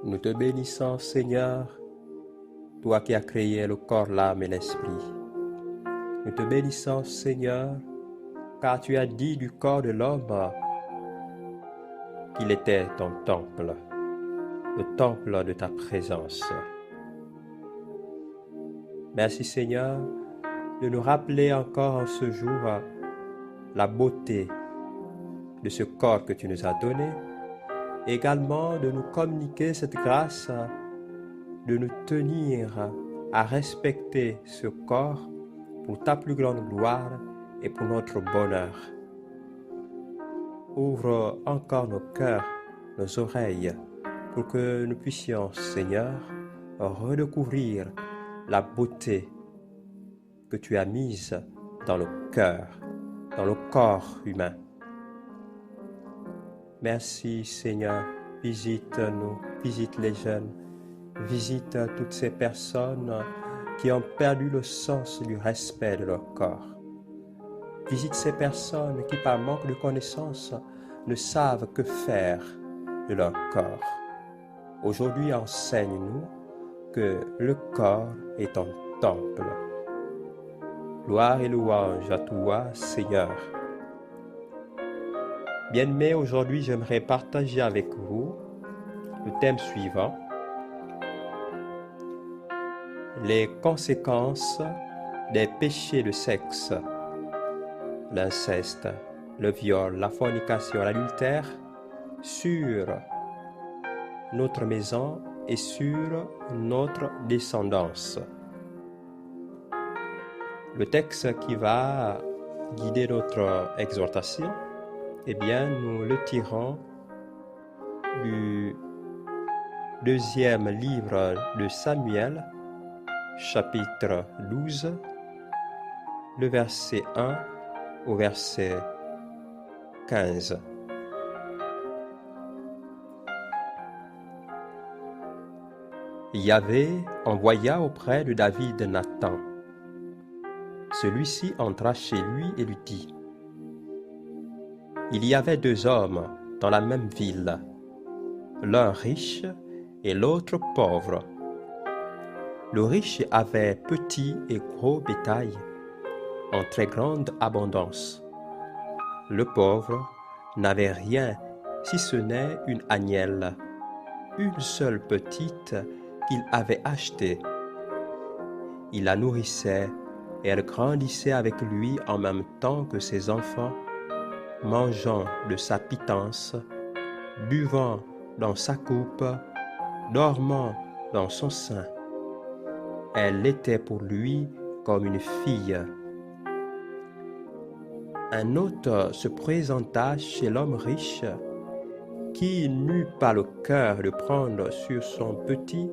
Nous te bénissons, Seigneur, toi qui as créé le corps, l'âme et l'esprit. Nous te bénissons, Seigneur, car tu as dit du corps de l'homme qu'il était ton temple, le temple de ta présence. Merci, Seigneur, de nous rappeler encore en ce jour la beauté de ce corps que tu nous as donné, et également de nous communiquer cette grâce de nous tenir à respecter ce corps pour ta plus grande gloire et pour notre bonheur. Ouvre encore nos cœurs, nos oreilles, pour que nous puissions, Seigneur, redécouvrir la beauté que tu as mise dans le cœur, dans le corps humain. Merci, Seigneur. Visite-nous, visite les jeunes, visite toutes ces personnes qui ont perdu le sens du respect de leur corps. Visite ces personnes qui, par manque de connaissances, ne savent que faire de leur corps. Aujourd'hui, enseigne-nous que le corps est un temple. Gloire et louange à toi, Seigneur. Bien-aimés, aujourd'hui, j'aimerais partager avec vous le thème suivant: les conséquences des péchés de sexe, l'inceste, le viol, la fornication, l'adultère, sur notre maison et sur notre descendance. Le texte qui va guider notre exhortation, eh bien, nous le tirons du deuxième livre de Samuel, chapitre 12, le verset 1 au verset 15. Yahvé envoya auprès de David Nathan. Celui-ci entra chez lui et lui dit: Il y avait deux hommes dans la même ville, l'un riche et l'autre pauvre. Le riche avait petit et gros bétail en très grande abondance. Le pauvre n'avait rien si ce n'est une agnelle, une seule petite qu'il avait achetée. Il la nourrissait et elle grandissait avec lui en même temps que ses enfants, mangeant de sa pitance, buvant dans sa coupe, dormant dans son sein. Elle était pour lui comme une fille. Un autre se présenta chez l'homme riche, qui n'eut pas le cœur de prendre sur son petit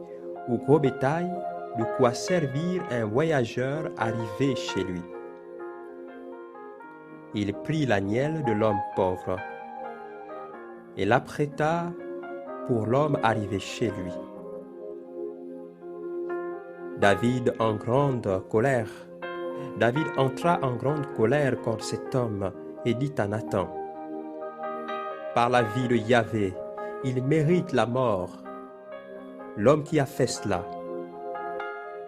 ou gros bétail de quoi servir un voyageur arrivé chez lui. Il prit l'agnelle de l'homme pauvre et l'apprêta pour l'homme arrivé chez lui. David entra en grande colère contre cet homme et dit à Nathan: Par la vie de Yahvé, il mérite la mort, l'homme qui a fait cela.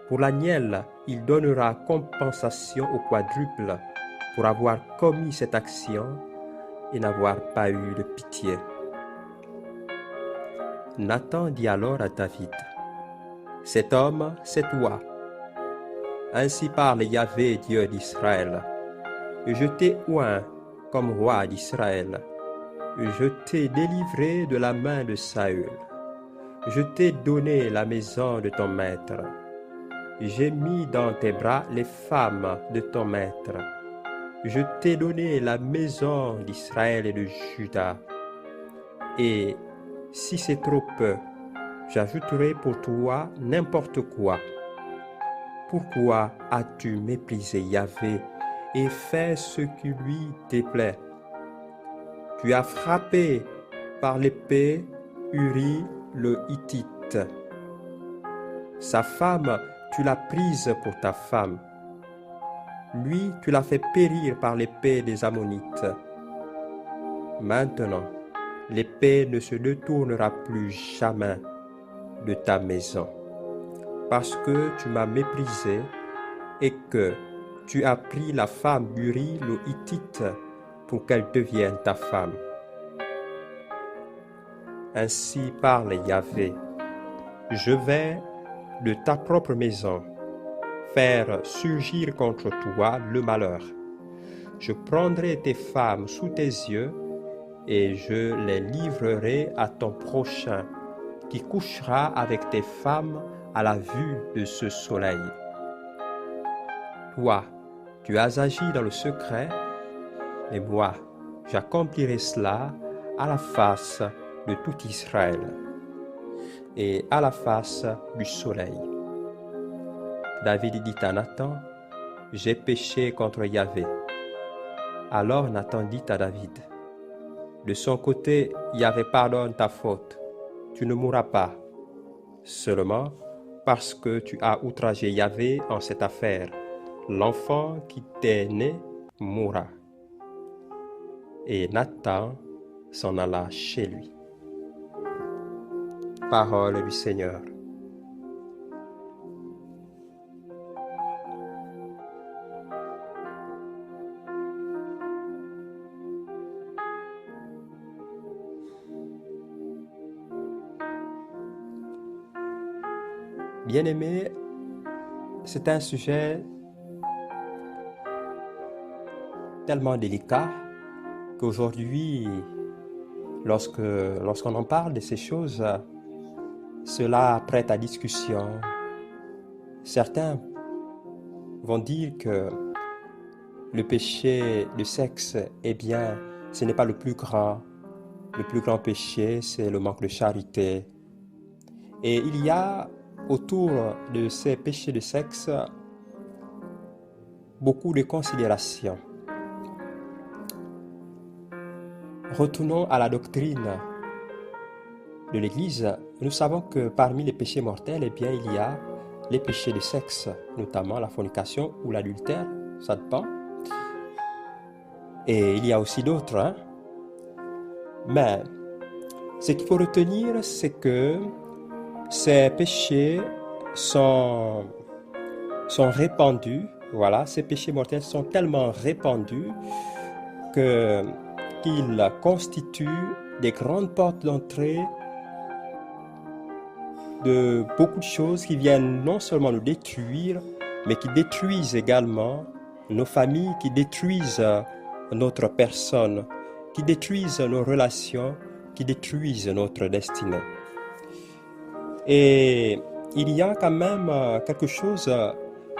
Pour l'agnelle, il donnera compensation au quadruple pour avoir commis cette action et n'avoir pas eu de pitié. Nathan dit alors à David: Cet homme, c'est toi. Ainsi parle Yahvé, Dieu d'Israël. Je t'ai oint comme roi d'Israël. Je t'ai délivré de la main de Saül. Je t'ai donné la maison de ton maître. J'ai mis dans tes bras les femmes de ton maître. Je t'ai donné la maison d'Israël et de Juda. Et si c'est trop peu, j'ajouterai pour toi n'importe quoi. Pourquoi as-tu méprisé Yahvé et fait ce qui lui déplaît? Tu as frappé par l'épée Uri le Hittite. Sa femme, tu l'as prise pour ta femme. Lui, tu l'as fait périr par l'épée des Ammonites. Maintenant, l'épée ne se détournera plus jamais de ta maison, parce que tu m'as méprisé et que tu as pris la femme d'Uri le Hittite pour qu'elle devienne ta femme. Ainsi parle Yahvé, je vais de ta propre maison faire surgir contre toi le malheur. Je prendrai tes femmes sous tes yeux et je les livrerai à ton prochain qui couchera avec tes femmes à la vue de ce soleil. Toi, tu as agi dans le secret, et moi, j'accomplirai cela à la face de tout Israël et à la face du soleil. David dit à Nathan, j'ai péché contre Yahvé. Alors Nathan dit à David, de son côté, Yahvé pardonne ta faute, tu ne mourras pas, seulement parce que tu as outragé Yahvé en cette affaire. L'enfant qui t'est né mourra. Et Nathan s'en alla chez lui. Parole du Seigneur. Bien-aimés, c'est un sujet tellement délicat qu'aujourd'hui, lorsqu'on en parle de ces choses, cela prête à discussion. Certains vont dire que le péché de sexe, eh bien, ce n'est pas le plus grand. Le plus grand péché, c'est le manque de charité. Et il y a autour de ces péchés de sexe beaucoup de considérations. Retournons à la doctrine de l'Église. Nous savons que parmi les péchés mortels, eh bien, il y a les péchés de sexe, notamment la fornication ou l'adultère, ça dépend. Et il y a aussi d'autres. Hein? Mais ce qu'il faut retenir, c'est que ces péchés sont répandus. Voilà, ces péchés mortels sont tellement répandus qu'ils constituent des grandes portes d'entrée de beaucoup de choses qui viennent non seulement nous détruire, mais qui détruisent également nos familles, qui détruisent notre personne, qui détruisent nos relations, qui détruisent notre destinée. Et il y a quand même quelque chose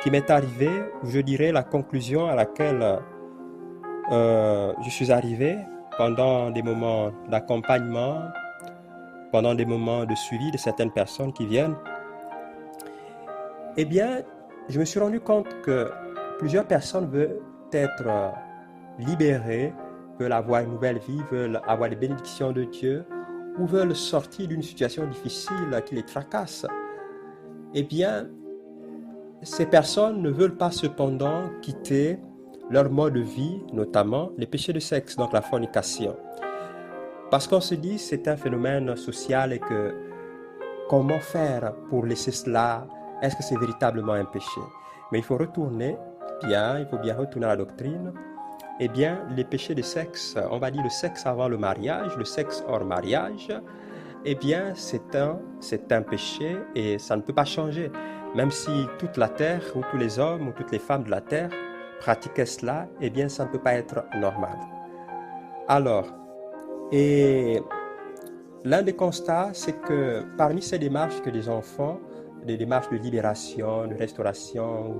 qui m'est arrivé, je dirais la conclusion à laquelle je suis arrivé pendant des moments d'accompagnement, pendant des moments de suivi de certaines personnes qui viennent. Eh bien, je me suis rendu compte que plusieurs personnes veulent être libérées, veulent avoir une nouvelle vie, veulent avoir les bénédictions de Dieu, ou veulent sortir d'une situation difficile qui les tracasse. Eh bien, ces personnes ne veulent pas cependant quitter leur mode de vie, notamment les péchés de sexe, donc la fornication. Parce qu'on se dit c'est un phénomène social et que comment faire pour laisser cela? Est-ce que c'est véritablement un péché? Mais il faut retourner bien, il faut bien retourner à la doctrine. Eh bien, les péchés de sexe, on va dire le sexe avant le mariage, le sexe hors mariage, eh bien, c'est un péché et ça ne peut pas changer. Même si toute la terre, ou tous les hommes, ou toutes les femmes de la terre pratiquaient cela, eh bien, ça ne peut pas être normal. Alors, et l'un des constats, c'est que parmi ces démarches que les enfants, des démarches de libération, de restauration,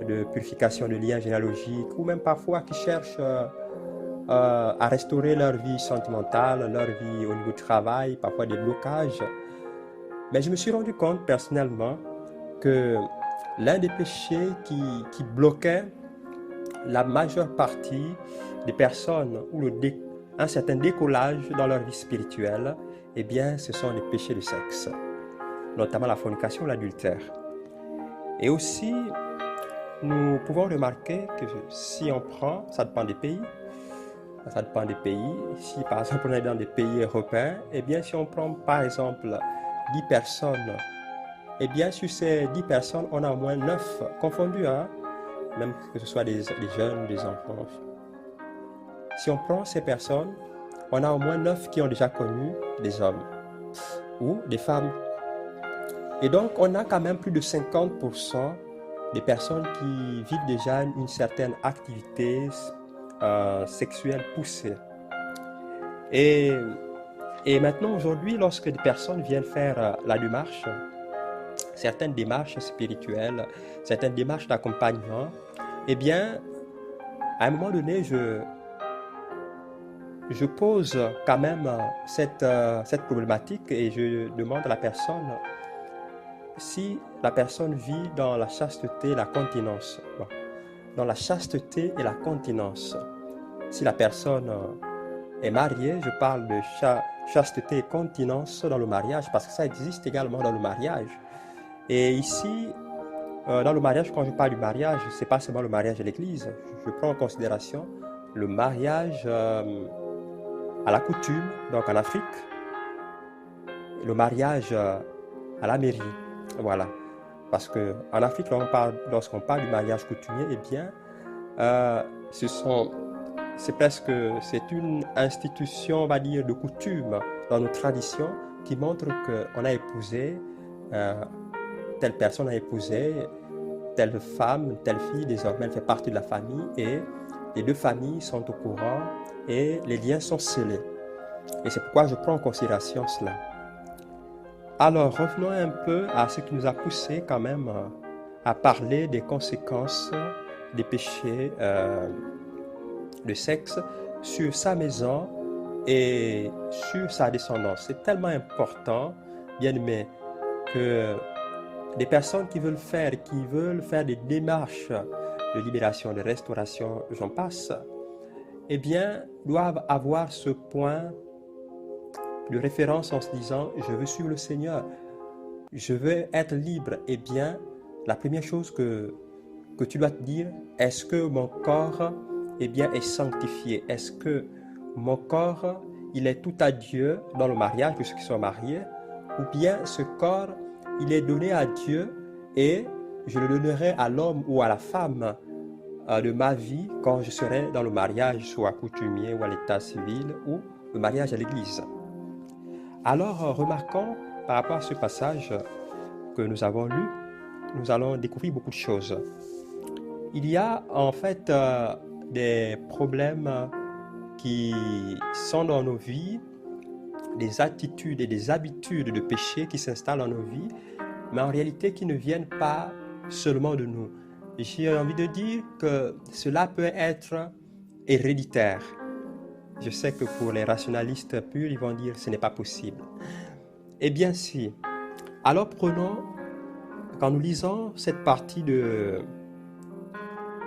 de purification de liens généalogiques, ou même parfois qui cherchent à restaurer leur vie sentimentale, leur vie au niveau du travail, parfois des blocages. Mais je me suis rendu compte personnellement que l'un des péchés qui bloquait la majeure partie des personnes ou un certain décollage dans leur vie spirituelle, eh bien, ce sont les péchés de sexe, notamment la fornication ou l'adultère. Et aussi, nous pouvons remarquer que si on prend, ça dépend des pays, si par exemple on est dans des pays européens, eh bien si on prend par exemple 10 personnes, eh bien, sur ces 10 personnes, on a au moins 9 confondus, hein, même que ce soit des jeunes, des enfants. Si on prend ces personnes, on a au moins 9 qui ont déjà connu des hommes ou des femmes. Et donc, on a quand même plus de 50% des personnes qui vivent déjà une certaine activité sexuelle poussée. Et maintenant, aujourd'hui, lorsque des personnes viennent faire la démarche, certaines démarches spirituelles, certaines démarches d'accompagnement, eh bien, à un moment donné, je pose quand même cette problématique et je demande à la personne si la personne vit dans la chasteté et la continence. Bon, dans la chasteté et la continence. Si la personne est mariée, je parle de chasteté et continence dans le mariage parce que ça existe également dans le mariage. Et ici, dans le mariage, quand je parle du mariage, ce n'est pas seulement le mariage à l'église. Je prends en considération le mariage à la coutume, donc en Afrique, le mariage à la mairie, voilà. Parce qu'en Afrique, lorsqu'on parle du mariage coutumier, eh bien, c'est une institution, on va dire, de coutume dans nos traditions qui montre qu'on a épousé, telle personne a épousé telle femme, telle fille, désormais elle fait partie de la famille et les deux familles sont au courant et les liens sont scellés. Et c'est pourquoi je prends en considération cela. Alors, revenons un peu à ce qui nous a poussé quand même à parler des conséquences des péchés de sexe sur sa maison et sur sa descendance. C'est tellement important, bien aimé, que des personnes qui veulent faire des démarches de libération, de restauration, j'en passe, eh bien, doivent avoir ce point de référence en se disant « je veux suivre le Seigneur, je veux être libre ». Eh bien, la première chose que tu dois te dire, est-ce que mon corps est sanctifié? Est-ce que mon corps, il est tout à Dieu dans le mariage pour ceux qui sont mariés? Ou bien ce corps, il est donné à Dieu et je le donnerai à l'homme ou à la femme de ma vie quand je serai dans le mariage, soit coutumier ou à l'état civil ou le mariage à l'église. Alors, remarquons par rapport à ce passage que nous avons lu, nous allons découvrir beaucoup de choses. Il y a en fait des problèmes qui sont dans nos vies, des attitudes et des habitudes de péché qui s'installent dans nos vies, mais en réalité qui ne viennent pas seulement de nous. J'ai envie de dire que cela peut être héréditaire. Je sais que pour les rationalistes purs, ils vont dire que ce n'est pas possible. Eh bien si. Alors prenons, quand nous lisons cette partie de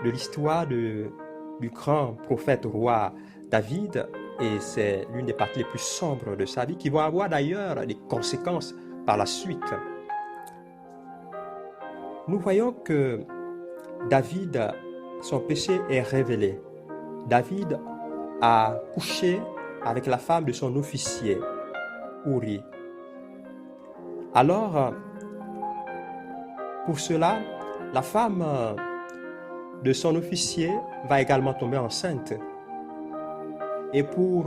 l'histoire du grand prophète roi David, et c'est l'une des parties les plus sombres de sa vie, qui va avoir d'ailleurs des conséquences par la suite. Nous voyons que David, son péché est révélé. David a couché avec la femme de son officier, Uri. Alors, pour cela, la femme de son officier va également tomber enceinte. Et pour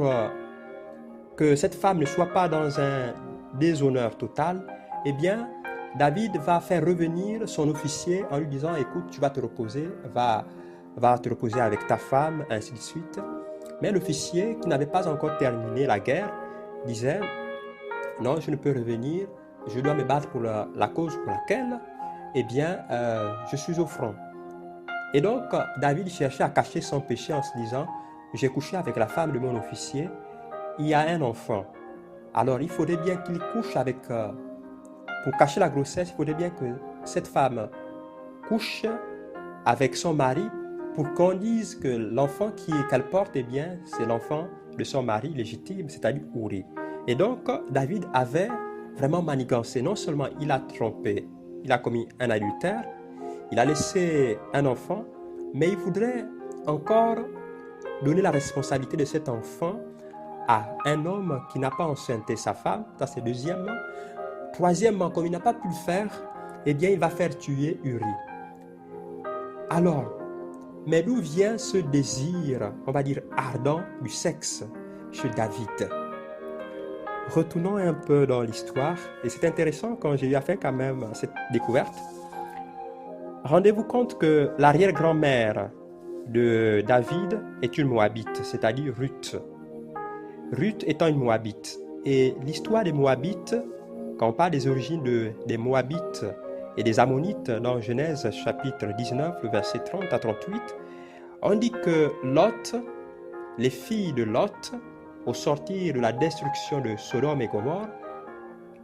que cette femme ne soit pas dans un déshonneur total, eh bien, David va faire revenir son officier en lui disant « Écoute, tu vas te reposer, va te reposer avec ta femme, ainsi de suite. » Mais l'officier, qui n'avait pas encore terminé la guerre, disait « Non, je ne peux revenir, je dois me battre pour la cause pour laquelle, eh bien, je suis au front. » Et donc, David cherchait à cacher son péché en se disant « J'ai couché avec la femme de mon officier, il y a un enfant. Alors, il faudrait bien qu'il couche avec... pour cacher la grossesse, il faudrait bien que cette femme couche avec son mari pour qu'on dise que l'enfant qu'elle porte, eh bien, c'est l'enfant de son mari légitime, c'est-à-dire Uri. » Et donc, David avait vraiment manigancé. Non seulement il a trompé, il a commis un adultère, il a laissé un enfant, mais il voudrait encore donner la responsabilité de cet enfant à un homme qui n'a pas enceinté sa femme, ça c'est deuxièmement, Troisièmement, comme il n'a pas pu le faire, eh bien, il va faire tuer Uri. Alors, mais d'où vient ce désir, on va dire ardent, du sexe chez David? Retournons un peu dans l'histoire, et c'est intéressant quand j'ai eu à faire quand même cette découverte. Rendez-vous compte que l'arrière-grand-mère de David est une Moabite, c'est-à-dire Ruth. Ruth étant une Moabite. Et l'histoire des Moabites, quand on parle des origines des Moabites et des Ammonites dans Genèse chapitre 19, le verset 30 à 38, on dit que Lot, les filles de Lot, au sortir de la destruction de Sodome et Gomorrhe,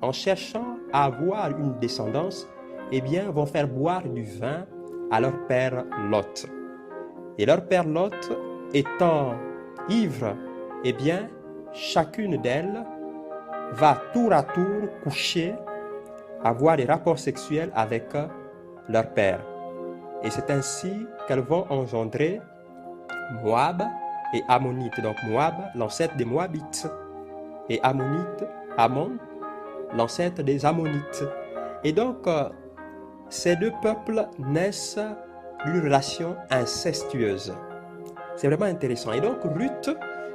en cherchant à avoir une descendance, eh bien, vont faire boire du vin à leur père Lot. Et leur père Lot, étant ivre, eh bien, chacune d'elles va tour à tour coucher, avoir des rapports sexuels avec leur père. Et c'est ainsi qu'elles vont engendrer Moab et Ammonite. Donc Moab, l'ancêtre des Moabites, et Ammonite, Ammon, l'ancêtre des Ammonites. Et donc, ces deux peuples naissent d'une relation incestueuse. C'est vraiment intéressant. Et donc Ruth,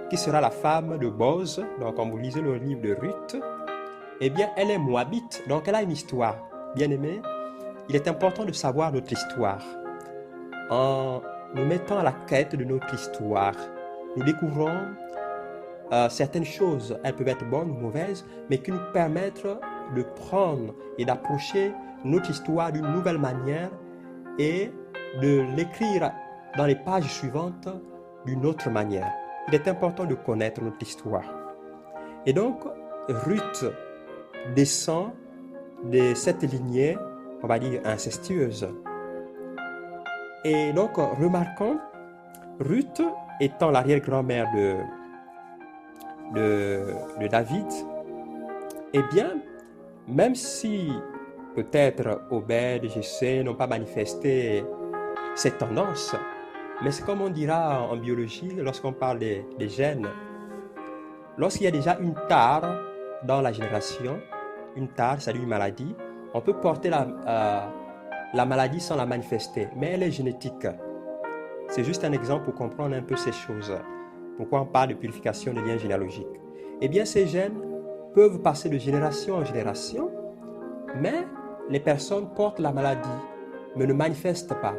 qui sera la femme de Boz, donc quand vous lisez le livre de Ruth, eh bien elle est Moabite, donc elle a une histoire. Bien aimé, il est important de savoir notre histoire. En nous mettant à la quête de notre histoire, nous découvrons certaines choses, elles peuvent être bonnes ou mauvaises, mais qui nous permettent de prendre et d'approcher notre histoire d'une nouvelle manière et de l'écrire dans les pages suivantes d'une autre manière. Il est important de connaître notre histoire. Et donc, Ruth descend de cette lignée, on va dire, incestueuse. Et donc, remarquons, Ruth étant l'arrière-grand-mère de David, eh bien, même si peut-être Obed, Jessé n'ont pas manifesté cette tendance, mais c'est comme on dira en biologie lorsqu'on parle des gènes. Lorsqu'il y a déjà une tare dans la génération, une tare, c'est-à-dire une maladie, on peut porter la maladie sans la manifester, mais elle est génétique. C'est juste un exemple pour comprendre un peu ces choses. Pourquoi on parle de purification des liens généalogiques? Eh bien, ces gènes peuvent passer de génération en génération, mais les personnes portent la maladie, mais ne manifestent pas.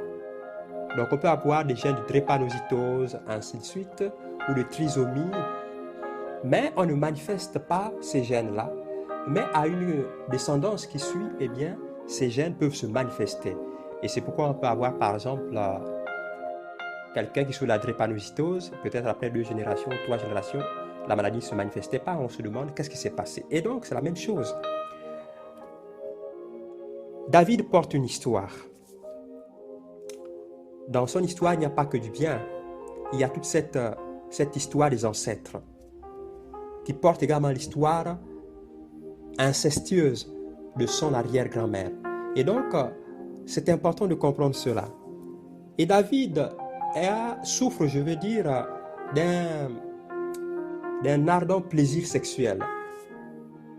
Donc, on peut avoir des gènes de drépanocytose, ainsi de suite, ou de trisomie, mais on ne manifeste pas ces gènes-là. Mais à une descendance qui suit, eh bien, ces gènes peuvent se manifester. Et c'est pourquoi on peut avoir, par exemple, quelqu'un qui souffre de la drépanocytose, peut-être après 2 générations, 3 générations, la maladie ne se manifestait pas, on se demande qu'est-ce qui s'est passé. Et donc, c'est la même chose. David porte une histoire. Dans son histoire, il n'y a pas que du bien. Il y a toute cette histoire des ancêtres qui porte également l'histoire incestueuse de son arrière-grand-mère. Et donc, c'est important de comprendre cela. Et David souffre, je veux dire, d'un ardent plaisir sexuel.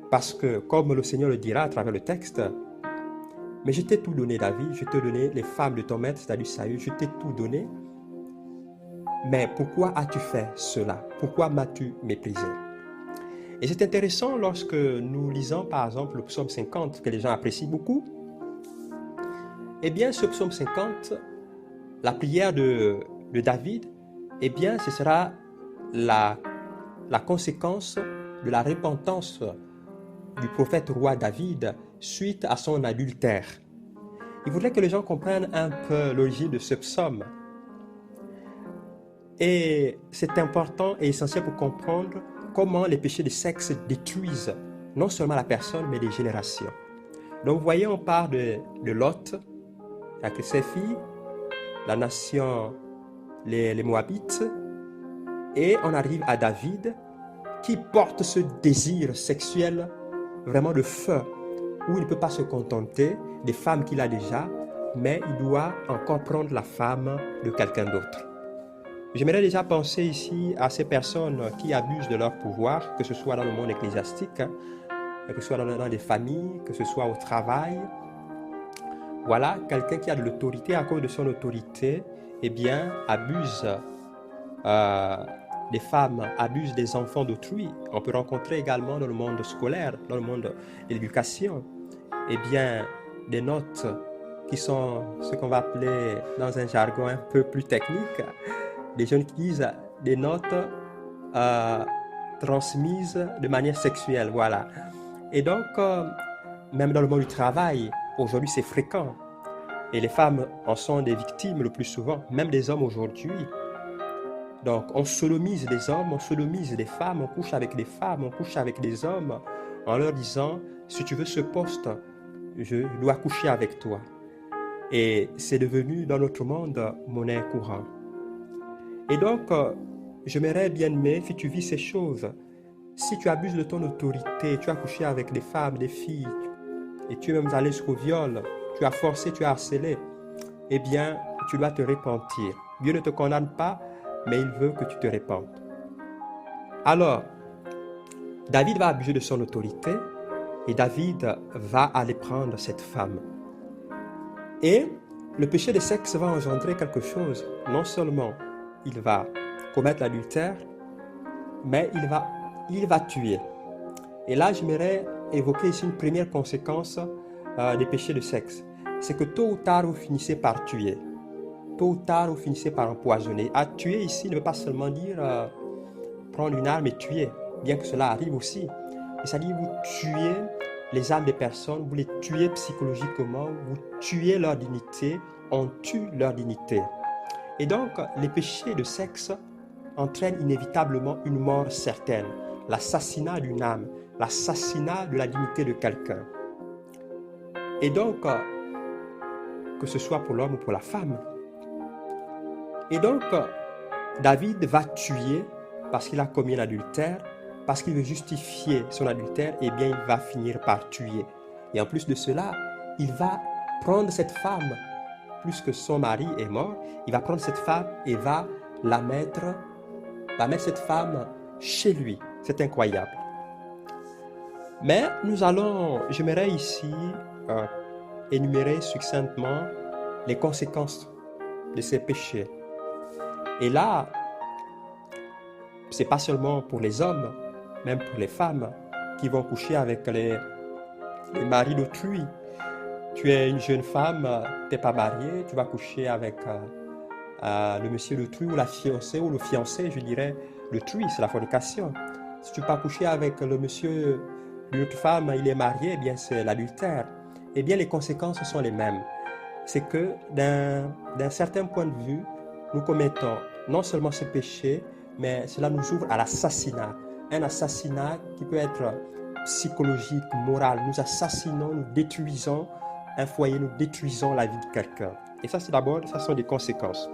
Parce que, comme le Seigneur le dira à travers le texte, mais je t'ai tout donné, David, je t'ai donné les femmes de ton maître, c'est-à-dire Saül, je t'ai tout donné. Mais pourquoi as-tu fait cela? Pourquoi m'as-tu méprisé? Et c'est intéressant lorsque nous lisons par exemple le psaume 50, que les gens apprécient beaucoup. Eh bien, ce psaume 50, la prière de David, eh bien, ce sera la conséquence de la repentance du prophète roi David suite à son adultère. Il faudrait que les gens comprennent un peu l'origine de ce psaume. Et c'est important et essentiel pour comprendre comment les péchés de sexe détruisent non seulement la personne, mais les générations. Donc, vous voyez, on part de Lot, avec ses filles, la nation, les Moabites, et on arrive à David, qui porte ce désir sexuel vraiment de feu, où il ne peut pas se contenter des femmes qu'il a déjà, mais il doit encore prendre la femme de quelqu'un d'autre. J'aimerais déjà penser ici à ces personnes qui abusent de leur pouvoir, que ce soit dans le monde ecclésiastique que ce soit dans des familles, que ce soit au travail. Voilà, quelqu'un qui a de l'autorité, à cause de son autorité, eh bien, abuse des femmes, abuse des enfants d'autrui. On peut rencontrer également dans le monde scolaire, dans le monde de l'éducation, eh bien, des notes qui sont ce qu'on va appeler dans un jargon un peu plus technique, des jeunes qui disent des notes transmises de manière sexuelle, voilà. Et donc, même dans le monde du travail, aujourd'hui c'est fréquent. Et les femmes en sont des victimes le plus souvent, même des hommes aujourd'hui. Donc, on sodomise des hommes, on sodomise des femmes, on couche avec des femmes, on couche avec des hommes, en leur disant, si tu veux ce poste, je dois coucher avec toi. Et c'est devenu dans notre monde monnaie courante. Et donc, j'aimerais bien aimer, si tu vis ces choses, si tu abuses de ton autorité, tu as couché avec des femmes, des filles, et tu es même allé jusqu'au viol, tu as forcé, tu as harcelé, eh bien, tu dois te repentir. Dieu ne te condamne pas, mais il veut que tu te répandes. Alors, David va abuser de son autorité, et David va aller prendre cette femme. Et le péché de sexe va engendrer quelque chose. Non seulement il va commettre l'adultère, mais il va tuer. Et là, j'aimerais évoquer ici une première conséquence des péchés de sexe. C'est que tôt ou tard, vous finissez par tuer. Tôt ou tard, vous finissez par empoisonner. À tuer ici ne veut pas seulement dire prendre une arme et tuer, bien que cela arrive aussi. C'est-à-dire vous tuez les âmes des personnes, vous les tuez psychologiquement, vous tuez leur dignité, on tue leur dignité. Et donc, les péchés de sexe entraînent inévitablement une mort certaine, l'assassinat d'une âme, l'assassinat de la dignité de quelqu'un. Et donc, que ce soit pour l'homme ou pour la femme. Et donc, David va tuer parce qu'il a commis un adultère, parce qu'il veut justifier son adultère, eh bien, il va finir par tuer. Et en plus de cela, il va prendre cette femme, plus que son mari est mort, il va prendre cette femme et va mettre cette femme chez lui. C'est incroyable. Mais j'aimerais ici énumérer succinctement les conséquences de ces péchés. Et là, c'est pas seulement pour les hommes, même pour les femmes qui vont coucher avec les maris d'autrui. Tu es une jeune femme, tu n'es pas mariée, tu vas coucher avec le monsieur d'autrui ou la fiancée ou le fiancé, je dirais, d'autrui, c'est la fornication. Si tu vas coucher avec le monsieur d'une autre femme, il est marié, eh bien c'est l'adultère. Eh bien les conséquences sont les mêmes. C'est que d'un certain point de vue, nous commettons non seulement ce péché, mais cela nous ouvre à l'assassinat. Un assassinat qui peut être psychologique, moral. Nous assassinons, nous détruisons un foyer, nous détruisons la vie de quelqu'un. Et ça, ça sont des conséquences.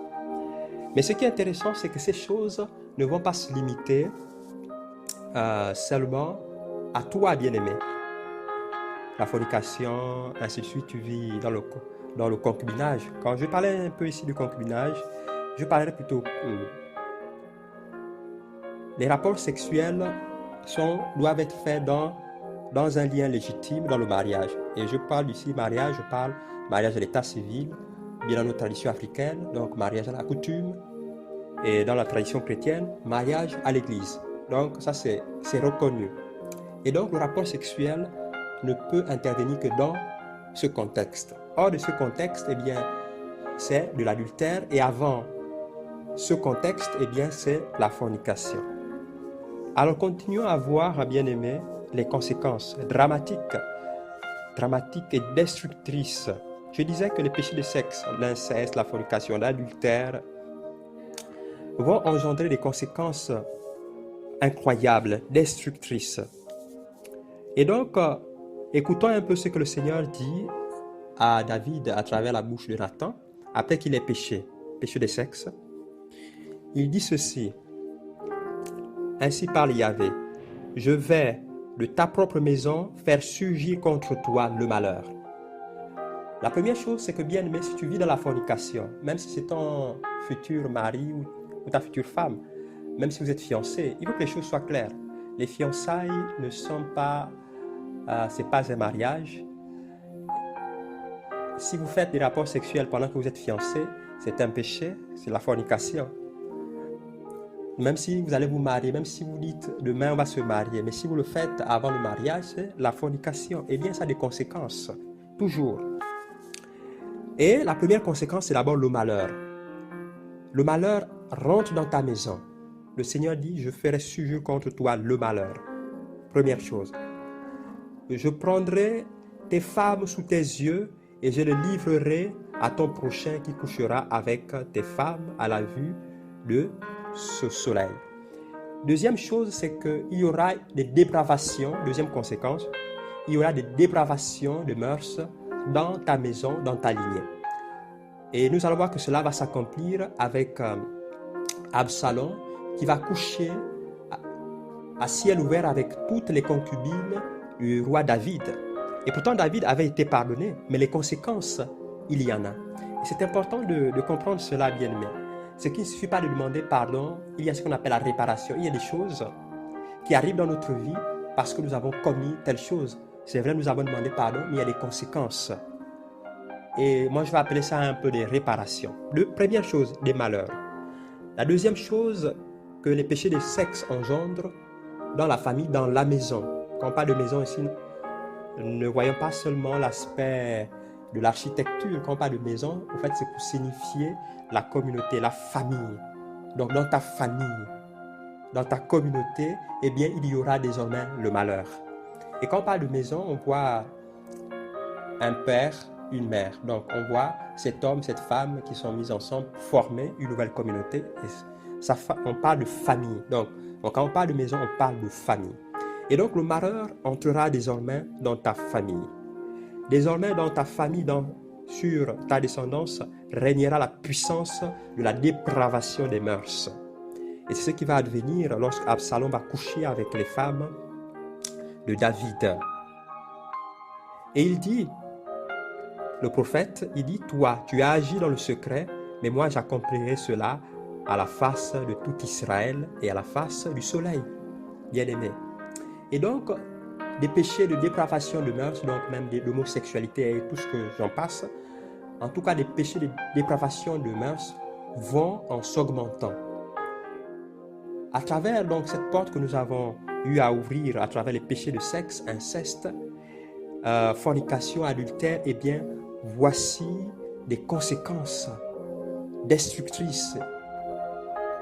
Mais ce qui est intéressant, c'est que ces choses ne vont pas se limiter seulement à toi, bien-aimé. La fornication, ainsi de suite, tu vis dans le concubinage. Quand je parlais un peu ici du concubinage, je parlerai plutôt les rapports sexuels doivent être faits dans un lien légitime dans le mariage. Et je parle ici mariage, je parle mariage à l'état civil, bien dans nos traditions africaines, donc mariage à la coutume, et dans la tradition chrétienne, mariage à l'église. Donc ça c'est reconnu. Et donc le rapport sexuel ne peut intervenir que dans ce contexte. Hors de ce contexte, eh bien, c'est de l'adultère, et avant ce contexte, eh bien, c'est la fornication. Alors continuons à voir, bien-aimés, les conséquences dramatiques et destructrices. Je disais que les péchés de sexe, l'inceste, la fornication, l'adultère, vont engendrer des conséquences incroyables, destructrices. Et donc, écoutons un peu ce que le Seigneur dit à David à travers la bouche de Nathan, après qu'il ait péché de sexe. Il dit ceci: ainsi parle Yahvé, je vais de ta propre maison faire surgir contre toi le malheur. La première chose, c'est que bien aimé, si tu vis dans la fornication, même si c'est ton futur mari ou ta future femme, même si vous êtes fiancé, il faut que les choses soient claires. Les fiançailles ne sont pas ce n'est pas un mariage. Si vous faites des rapports sexuels pendant que vous êtes fiancé, c'est un péché, c'est la fornication. Même si vous allez vous marier, même si vous dites demain on va se marier, mais si vous le faites avant le mariage, c'est la fornication. Eh bien, ça a des conséquences, toujours. Et la première conséquence, c'est d'abord le malheur. Le malheur rentre dans ta maison. Le Seigneur dit, je ferai sujet contre toi le malheur. Première chose. Je prendrai tes femmes sous tes yeux et je les livrerai à ton prochain qui couchera avec tes femmes à la vue de ce soleil. Deuxième chose, c'est qu'il y aura des dépravations. Deuxième conséquence, il y aura des dépravations de mœurs dans ta maison, dans ta lignée. Et nous allons voir que cela va s'accomplir avec Absalom qui va coucher à ciel ouvert avec toutes les concubines du roi David. Et pourtant David avait été pardonné, mais les conséquences, il y en a. Et c'est important de comprendre cela, bien-aimé. C'est qu'il ne suffit pas de demander pardon, il y a ce qu'on appelle la réparation. Il y a des choses qui arrivent dans notre vie parce que nous avons commis telle chose. C'est vrai, nous avons demandé pardon, mais il y a des conséquences. Et moi, je vais appeler ça un peu des réparations. Première chose, des malheurs. La deuxième chose que les péchés de sexe engendrent dans la famille, dans la maison. Quand on parle de maison ici, ne voyons pas seulement l'aspect de l'architecture. Quand on parle de maison, en fait, c'est pour signifier la communauté, la famille. Donc, dans ta famille, dans ta communauté, eh bien, il y aura désormais le malheur. Et quand on parle de maison, on voit un père, une mère. Donc, on voit cet homme, cette femme qui sont mis ensemble pour former une nouvelle communauté. Et on parle de famille. Donc, quand on parle de maison, on parle de famille. Et donc, le malheur entrera désormais dans ta famille. Désormais, dans ta famille, sur ta descendance, régnera la puissance de la dépravation des mœurs. Et c'est ce qui va advenir lorsque Absalom va coucher avec les femmes de David. Et il dit, le prophète, il dit, toi, tu as agi dans le secret, mais moi j'accomplirai cela à la face de tout Israël et à la face du soleil, bien-aimé. Et donc, des péchés de dépravation de mœurs, donc même d'homosexualité et tout ce que j'en passe, en tout cas des péchés de dépravation de mœurs vont en s'augmentant. À travers donc cette porte que nous avons eu à ouvrir, à travers les péchés de sexe, inceste, fornication, adultère, eh bien, voici des conséquences destructrices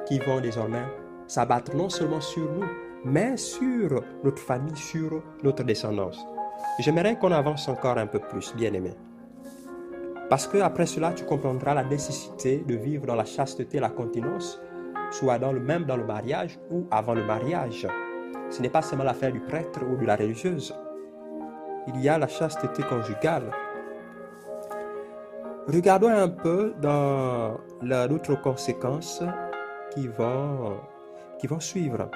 qui vont désormais s'abattre non seulement sur nous, mais sur notre famille, sur notre descendance. J'aimerais qu'on avance encore un peu plus, bien-aimé. Parce qu'après cela, tu comprendras la nécessité de vivre dans la chasteté, la continence, soit même dans le mariage ou avant le mariage. Ce n'est pas seulement l'affaire du prêtre ou de la religieuse. Il y a la chasteté conjugale. Regardons un peu dans d'autres conséquences qui vont suivre.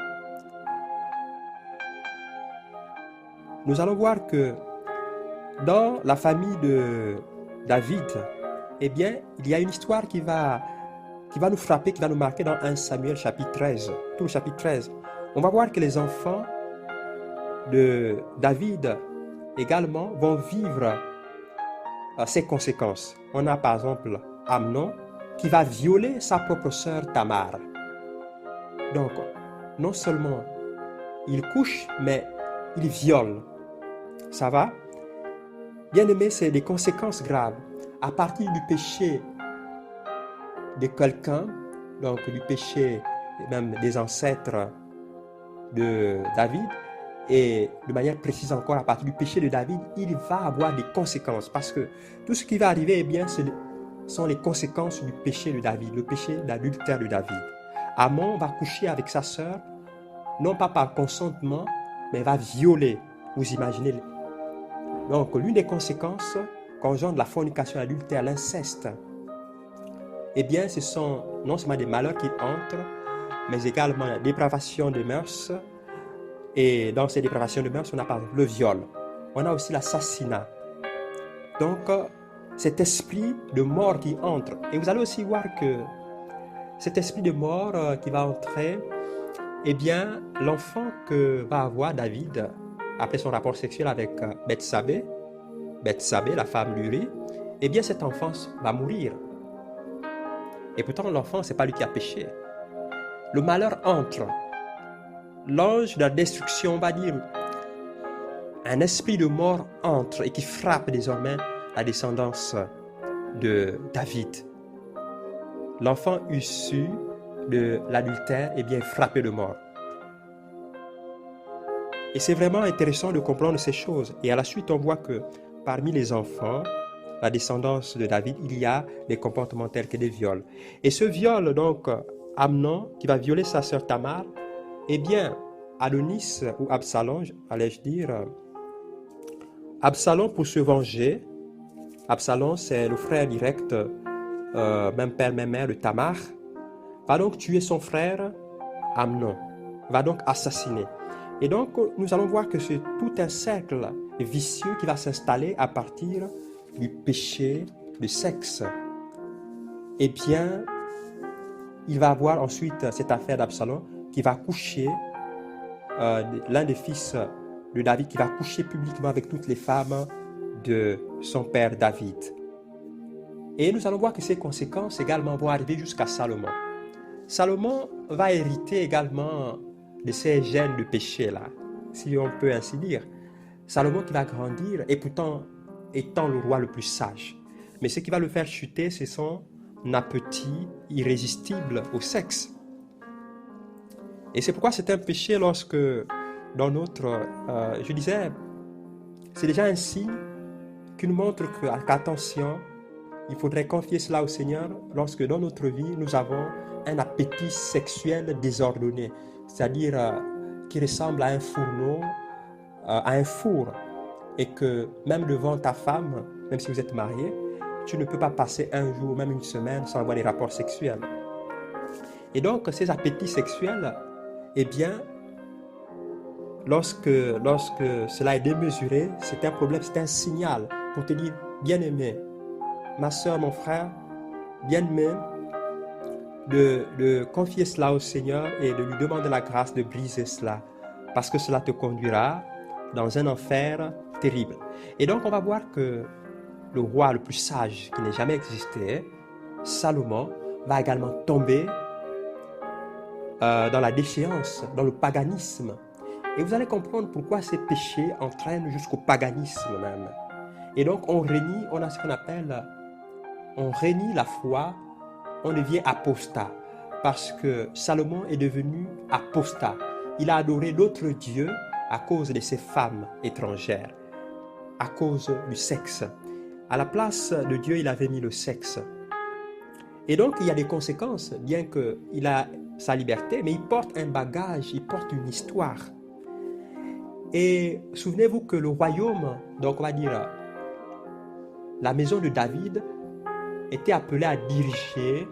Nous allons voir que dans la famille de David, eh bien, il y a une histoire qui va nous frapper, qui va nous marquer dans 1 Samuel chapitre 13, tout le chapitre 13. On va voir que les enfants de David également vont vivre ces conséquences. On a par exemple Amnon qui va violer sa propre sœur Tamar. Donc, non seulement il couche, mais il viole. Ça va? Bien aimé, c'est des conséquences graves. À partir du péché de quelqu'un, donc du péché même des ancêtres de David, et de manière précise encore, à partir du péché de David, il va avoir des conséquences. Parce que tout ce qui va arriver, eh bien, ce sont les conséquences du péché de David, le péché d'adultère de David. Amnon va coucher avec sa sœur, non pas par consentement, mais va violer. Vous imaginez. Donc, l'une des conséquences qu'engendre la fornication, l'adultère, l'inceste, eh bien, ce sont non seulement des malheurs qui entrent, mais également la dépravation des mœurs. Et dans ces dépravations de mœurs, on a par exemple le viol. On a aussi l'assassinat. Donc, cet esprit de mort qui entre. Et vous allez aussi voir que cet esprit de mort qui va entrer, eh bien, l'enfant que va avoir David après son rapport sexuel avec Bethsabée, la femme d'Uri, eh bien cet enfant va mourir. Et pourtant l'enfant, c'est pas lui qui a péché. Le malheur entre. L'ange de la destruction, on va dire, un esprit de mort entre et qui frappe désormais la descendance de David. L'enfant issu de l'adultère est bien frappé de mort. Et c'est vraiment intéressant de comprendre ces choses. Et à la suite, on voit que parmi les enfants, la descendance de David, il y a des comportements tels que des viols. Et ce viol, donc, Amnon, qui va violer sa sœur Tamar, eh bien, Adonis ou Absalom, allais-je dire, Absalom pour se venger, Absalom c'est le frère direct, même père, même mère de Tamar, va donc tuer son frère Amnon, va donc assassiner. Et donc, nous allons voir que c'est tout un cercle vicieux qui va s'installer à partir du péché de sexe. Et bien, il va avoir ensuite cette affaire d'Absalom qui va coucher, l'un des fils de David, qui va coucher publiquement avec toutes les femmes de son père David. Et nous allons voir que ces conséquences également vont arriver jusqu'à Salomon. Salomon va hériter également de ces gènes de péché-là, si on peut ainsi dire. Salomon qui va grandir et pourtant étant le roi le plus sage. Mais ce qui va le faire chuter, c'est son appétit irrésistible au sexe. Et c'est pourquoi c'est un péché lorsque, dans notre, je disais, c'est déjà un signe qui nous montre qu'attention, il faudrait confier cela au Seigneur lorsque dans notre vie, nous avons un appétit sexuel désordonné, c'est-à-dire qui ressemble à un fourneau, à un four, et que même devant ta femme, même si vous êtes marié, tu ne peux pas passer un jour, même une semaine sans avoir des rapports sexuels. Et donc, ces appétits sexuels, eh bien, lorsque cela est démesuré, c'est un problème, c'est un signal pour te dire, bien-aimé, ma soeur, mon frère, bien-aimé, de confier cela au Seigneur et de lui demander la grâce de briser cela, parce que cela te conduira dans un enfer terrible. Et donc, on va voir que le roi le plus sage qui n'ait jamais existé, Salomon, va également tomber dans la déchéance, dans le paganisme. Et vous allez comprendre pourquoi ces péchés entraînent jusqu'au paganisme même. Et donc, on a ce qu'on appelle, on renie la foi, on devient apostat. Parce que Salomon est devenu apostat. Il a adoré d'autres dieux à cause de ses femmes étrangères, à cause du sexe. À la place de Dieu, il avait mis le sexe. Et donc, il y a des conséquences, bien qu'il a sa liberté, mais il porte un bagage, il porte une histoire. Et souvenez-vous que le royaume, donc on va dire, la maison de David, était appelée à diriger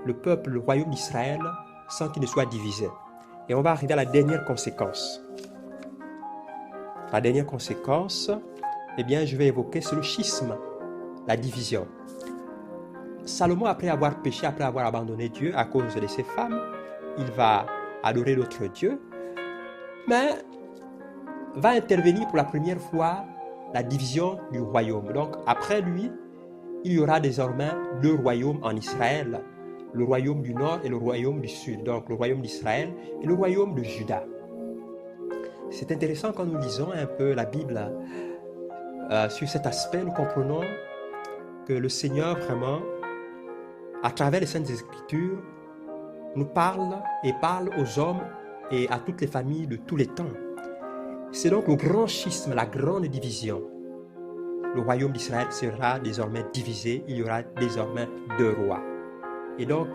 le peuple, le royaume d'Israël, sans qu'il ne soit divisé. Et on va arriver à la dernière conséquence. La dernière conséquence, eh bien, je vais évoquer, c'est le schisme, la division. Salomon, après avoir péché, après avoir abandonné Dieu à cause de ses femmes, il va adorer d'autres dieux, mais va intervenir pour la première fois la division du royaume. Donc, après lui, il y aura désormais deux royaumes en Israël, le royaume du nord et le royaume du sud, donc le royaume d'Israël et le royaume de Juda. C'est intéressant quand nous lisons un peu la Bible sur cet aspect, nous comprenons que le Seigneur vraiment, à travers les Saintes Écritures, nous parle et parle aux hommes et à toutes les familles de tous les temps. C'est donc le grand schisme, la grande division. Le royaume d'Israël sera désormais divisé, il y aura désormais deux rois. Et donc,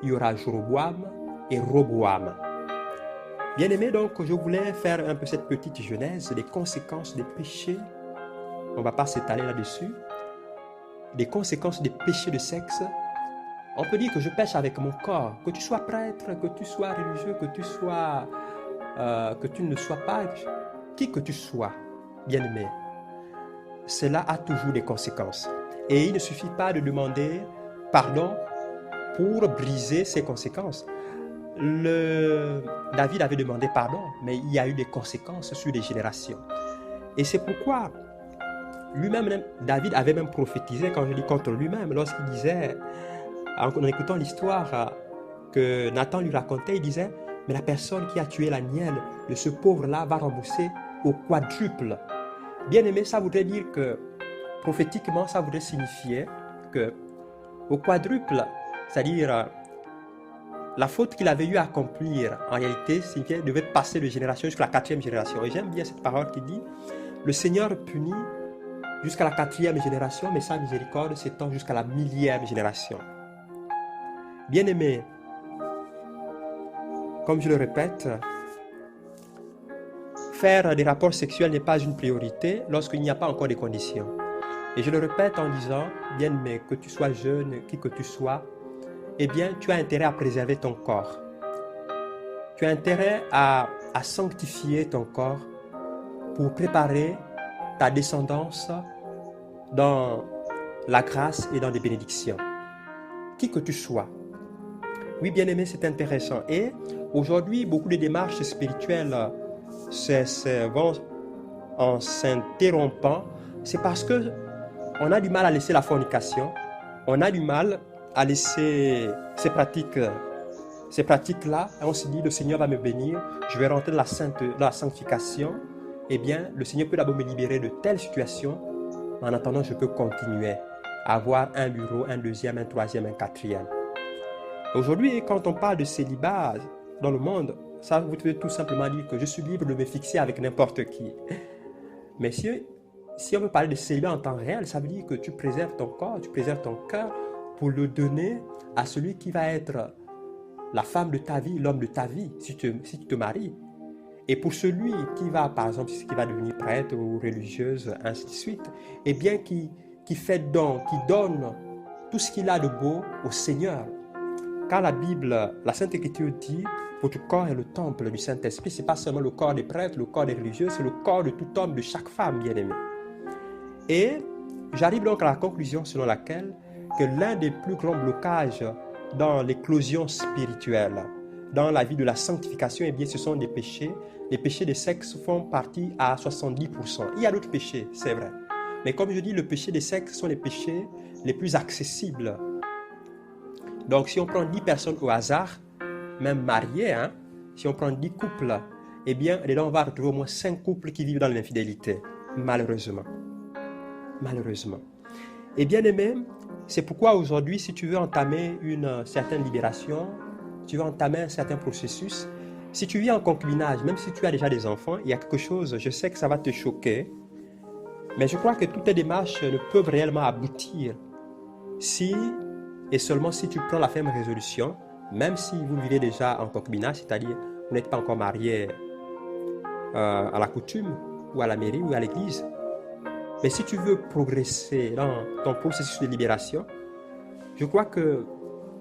il y aura Jéroboam et Roboam. Bien aimé, donc, je voulais faire un peu cette petite genèse des conséquences des péchés. On ne va pas s'étaler là-dessus. Des conséquences des péchés de sexe. On peut dire que je pêche avec mon corps. Que tu sois prêtre, que tu sois religieux, que tu ne sois pas, qui que tu sois, bien aimé. Cela a toujours des conséquences. Et il ne suffit pas de demander pardon pour briser ces conséquences. David avait demandé pardon, mais il y a eu des conséquences sur les générations. Et c'est pourquoi lui-même, David avait même prophétisé, quand je dis contre lui-même, lorsqu'il disait, en écoutant l'histoire que Nathan lui racontait, il disait, mais la personne qui a tué l'aniel de ce pauvre-là va rembourser au quadruple. Bien aimé, ça voudrait dire que, prophétiquement, ça voudrait signifier que au quadruple, c'est-à-dire la faute qu'il avait eu à accomplir, en réalité, signifiait devait passer de génération jusqu'à la 4e génération. Et j'aime bien cette parole qui dit, le Seigneur punit jusqu'à la 4e génération, mais sa miséricorde s'étend jusqu'à la 1000e génération. Bien aimé, comme je le répète, faire des rapports sexuels n'est pas une priorité lorsqu'il n'y a pas encore de conditions. Et je le répète en disant, bien aimé, que tu sois jeune, qui que tu sois, eh bien, tu as intérêt à préserver ton corps. Tu as intérêt à sanctifier ton corps pour préparer ta descendance dans la grâce et dans des bénédictions. Qui que tu sois. Oui, bien aimé, c'est intéressant. Et aujourd'hui, beaucoup de démarches spirituelles vont en s'interrompant. C'est parce que on a du mal à laisser la fornication. On a du mal à laisser ces pratiques-là. Et on se dit, le Seigneur va me bénir. Je vais rentrer dans la sanctification. Eh bien, le Seigneur peut d'abord me libérer de telles situations. En attendant, je peux continuer à avoir un bureau, un deuxième, un troisième, un quatrième. Aujourd'hui, quand on parle de célibat dans le monde, ça vous pouvez tout simplement dire que je suis libre de me fixer avec n'importe qui. Mais si on veut parler de célibat en temps réel, ça veut dire que tu préserves ton corps, tu préserves ton cœur pour le donner à celui qui va être la femme de ta vie, l'homme de ta vie, si tu te maries. Et pour celui qui va, par exemple, qui va devenir prêtre ou religieuse, ainsi de suite, eh bien, qui fait don, qui donne tout ce qu'il a de beau au Seigneur. Car la Bible, la Sainte Écriture dit, votre corps est le temple du Saint-Esprit. Ce n'est pas seulement le corps des prêtres, le corps des religieux, c'est le corps de tout homme, de chaque femme, bien-aimée. Et j'arrive donc à la conclusion selon laquelle que l'un des plus grands blocages dans l'éclosion spirituelle, dans la vie de la sanctification, eh bien, ce sont des péchés. Les péchés de sexe font partie à 70%. Il y a d'autres péchés, c'est vrai. Mais comme je dis, le péché des sexes sont les péchés les plus accessibles. Donc, si on prend 10 personnes au hasard, même mariées, si on prend 10 couples, eh bien, dedans, on va retrouver au moins 5 couples qui vivent dans l'infidélité, malheureusement. Malheureusement. Et bien aimé, c'est pourquoi aujourd'hui, si tu veux entamer une certaine libération, tu veux entamer un certain processus, si tu vis en concubinage, même si tu as déjà des enfants, il y a quelque chose, je sais que ça va te choquer, mais je crois que toutes tes démarches ne peuvent réellement aboutir si et seulement si tu prends la ferme résolution, même si vous vivez déjà en concubinage, c'est-à-dire vous n'êtes pas encore marié à la coutume, ou à la mairie, ou à l'église. Mais si tu veux progresser dans ton processus de libération, je crois que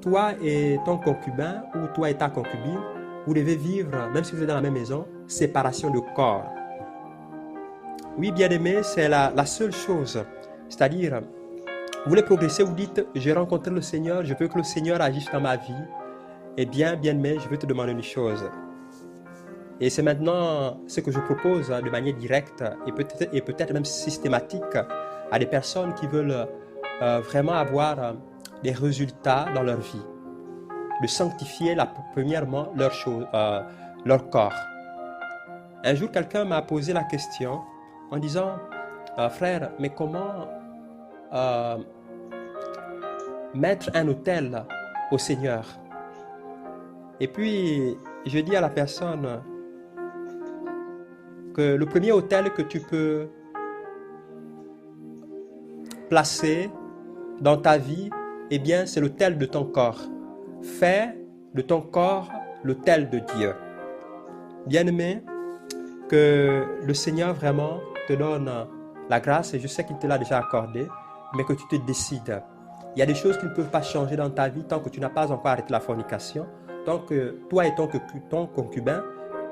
toi et ton concubin, ou toi et ta concubine, vous devez vivre, même si vous êtes dans la même maison, séparation de corps. Oui, bien-aimé, c'est la seule chose. C'est-à-dire, vous voulez progresser, vous dites, j'ai rencontré le Seigneur, je veux que le Seigneur agisse dans ma vie. Eh bien, bien-aimé, je veux te demander une chose. Et c'est maintenant ce que je propose de manière directe et peut-être même systématique à des personnes qui veulent vraiment avoir des résultats dans leur vie. De sanctifier premièrement leur corps. Un jour, quelqu'un m'a posé la question en disant, frère, mais comment mettre un autel au Seigneur? Et puis, je dis à la personne que le premier autel que tu peux placer dans ta vie, eh bien, c'est l'autel de ton corps. Fais de ton corps l'autel de Dieu. Bien-aimé, que le Seigneur vraiment te donne la grâce, et je sais qu'il te l'a déjà accordé, mais que tu te décides. Il y a des choses qui ne peuvent pas changer dans ta vie tant que tu n'as pas encore arrêté la fornication, tant que toi et ton concubin,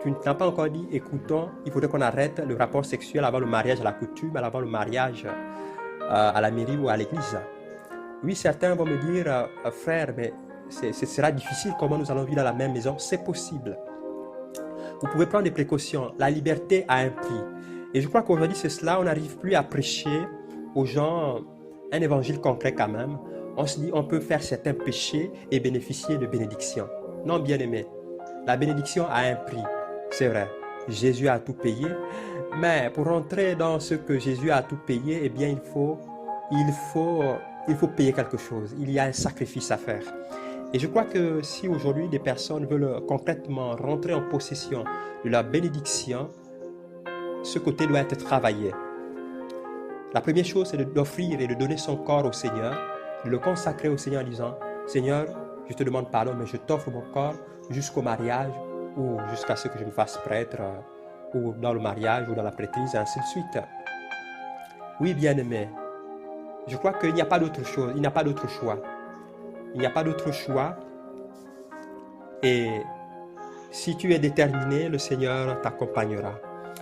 tu n'as pas encore dit, écoutons, il faudrait qu'on arrête le rapport sexuel avant le mariage à la coutume, avant le mariage à la mairie ou à l'église. Oui, certains vont me dire, frère, mais ce sera difficile. Comment nous allons vivre dans la même maison? C'est possible. Vous pouvez prendre des précautions. La liberté a un prix. Et je crois qu'aujourd'hui, c'est cela. On n'arrive plus à prêcher aux gens un évangile concret quand même. On se dit, on peut faire certains péchés et bénéficier de bénédictions. Non, bien-aimé. La bénédiction a un prix. C'est vrai. Jésus a tout payé. Mais pour entrer dans ce que Jésus a tout payé, eh bien, il faut payer quelque chose. Il y a un sacrifice à faire. Et je crois que si aujourd'hui des personnes veulent concrètement rentrer en possession de la bénédiction, ce côté doit être travaillé. La première chose, c'est d'offrir et de donner son corps au Seigneur, de le consacrer au Seigneur en disant, Seigneur, je te demande pardon, mais je t'offre mon corps jusqu'au mariage ou jusqu'à ce que je me fasse prêtre ou dans le mariage ou dans la prêtrise, et ainsi de suite. Oui, bien-aimé, je crois qu'il n'y a pas d'autre chose, il n'y a pas d'autre choix. Il n'y a pas d'autre choix. Et si tu es déterminé, le Seigneur t'accompagnera.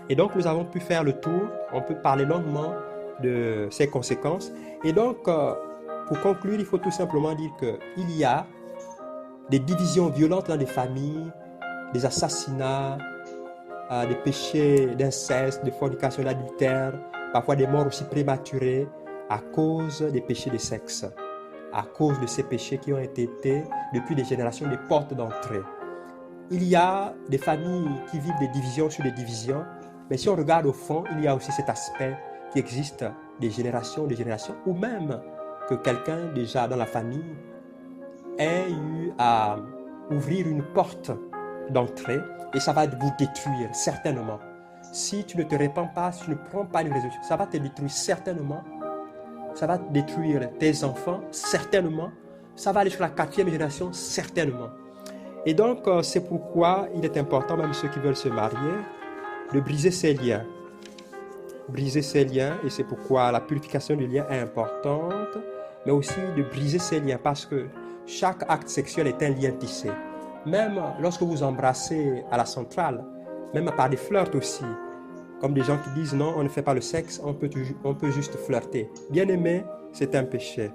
Et donc, nous avons pu faire le tour. On peut parler longuement de ces conséquences. Et donc, pour conclure, il faut tout simplement dire qu'il y a des divisions violentes dans les familles, des assassinats, des péchés d'inceste, de fornication, d'adultère, parfois des morts aussi prématurées à cause des péchés de sexe. À cause de ces péchés qui ont été depuis des générations des portes d'entrée. Il y a des familles qui vivent des divisions sur des divisions, mais si on regarde au fond, il y a aussi cet aspect qui existe des générations, ou même que quelqu'un déjà dans la famille ait eu à ouvrir une porte d'entrée et ça va vous détruire certainement. Si tu ne te répands pas, si tu ne prends pas une résolution, ça va te détruire certainement. Ça va détruire tes enfants, certainement. Ça va aller sur la 4e génération, certainement. Et donc, c'est pourquoi il est important, même ceux qui veulent se marier, de briser ces liens. Briser ces liens, et c'est pourquoi la purification du lien est importante, mais aussi de briser ces liens, parce que chaque acte sexuel est un lien tissé. Même lorsque vous embrassez à la centrale, même par des flirts aussi, comme des gens qui disent non, on ne fait pas le sexe, on peut juste flirter. Bien-aimé, c'est un péché.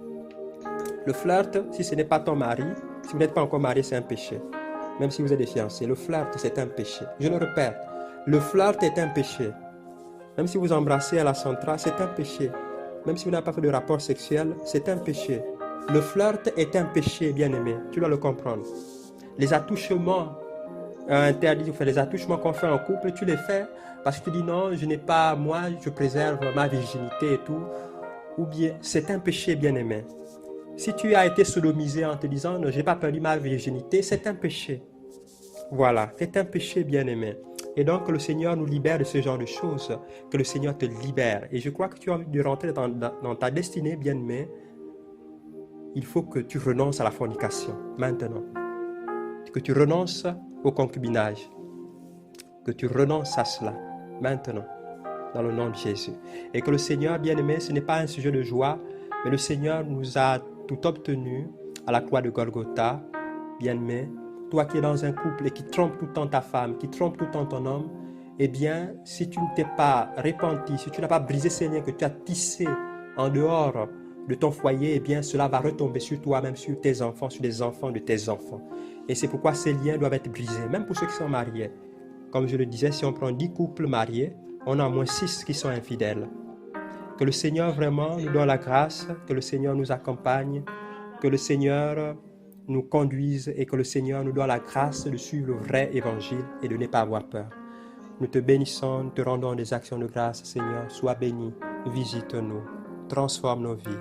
Le flirt, si ce n'est pas ton mari, si vous n'êtes pas encore marié, c'est un péché. Même si vous êtes des fiancés, le flirt, c'est un péché. Je le répète, le flirt est un péché. Même si vous embrassez à la centrale, c'est un péché. Même si vous n'avez pas fait de rapport sexuel, c'est un péché. Le flirt est un péché, bien-aimé. Tu dois le comprendre. Les attouchements interdits, les attouchements qu'on fait en couple, tu les fais parce que tu dis non, je n'ai pas, moi, je préserve ma virginité et tout. Ou bien, c'est un péché, bien-aimé. Si tu as été sodomisé en te disant non, je n'ai pas perdu ma virginité, c'est un péché. Voilà, c'est un péché, bien-aimé. Et donc, que le Seigneur nous libère de ce genre de choses, que le Seigneur te libère. Et je crois que tu as envie de rentrer dans ta destinée, bien-aimé. Il faut que tu renonces à la fornication, maintenant. Que tu renonces au concubinage. Que tu renonces à cela, maintenant, dans le nom de Jésus. Et que le Seigneur, bien-aimé, ce n'est pas un sujet de joie, mais le Seigneur nous a tout obtenu à la croix de Golgotha, bien-aimé. Toi qui es dans un couple et qui trompe tout le temps ta femme, qui trompe tout le temps ton homme, eh bien, si tu ne t'es pas repenti, si tu n'as pas brisé ces liens que tu as tissés en dehors de ton foyer, eh bien, cela va retomber sur toi, même sur tes enfants, sur les enfants de tes enfants. Et c'est pourquoi ces liens doivent être brisés, même pour ceux qui sont mariés. Comme je le disais, si on prend 10 couples mariés, on a au moins 6 qui sont infidèles. Que le Seigneur vraiment nous donne la grâce, que le Seigneur nous accompagne, que le Seigneur nous conduise et que le Seigneur nous donne la grâce de suivre le vrai évangile et de ne pas avoir peur. Nous te bénissons, nous te rendons des actions de grâce, Seigneur. Sois béni, visite-nous, transforme nos vies.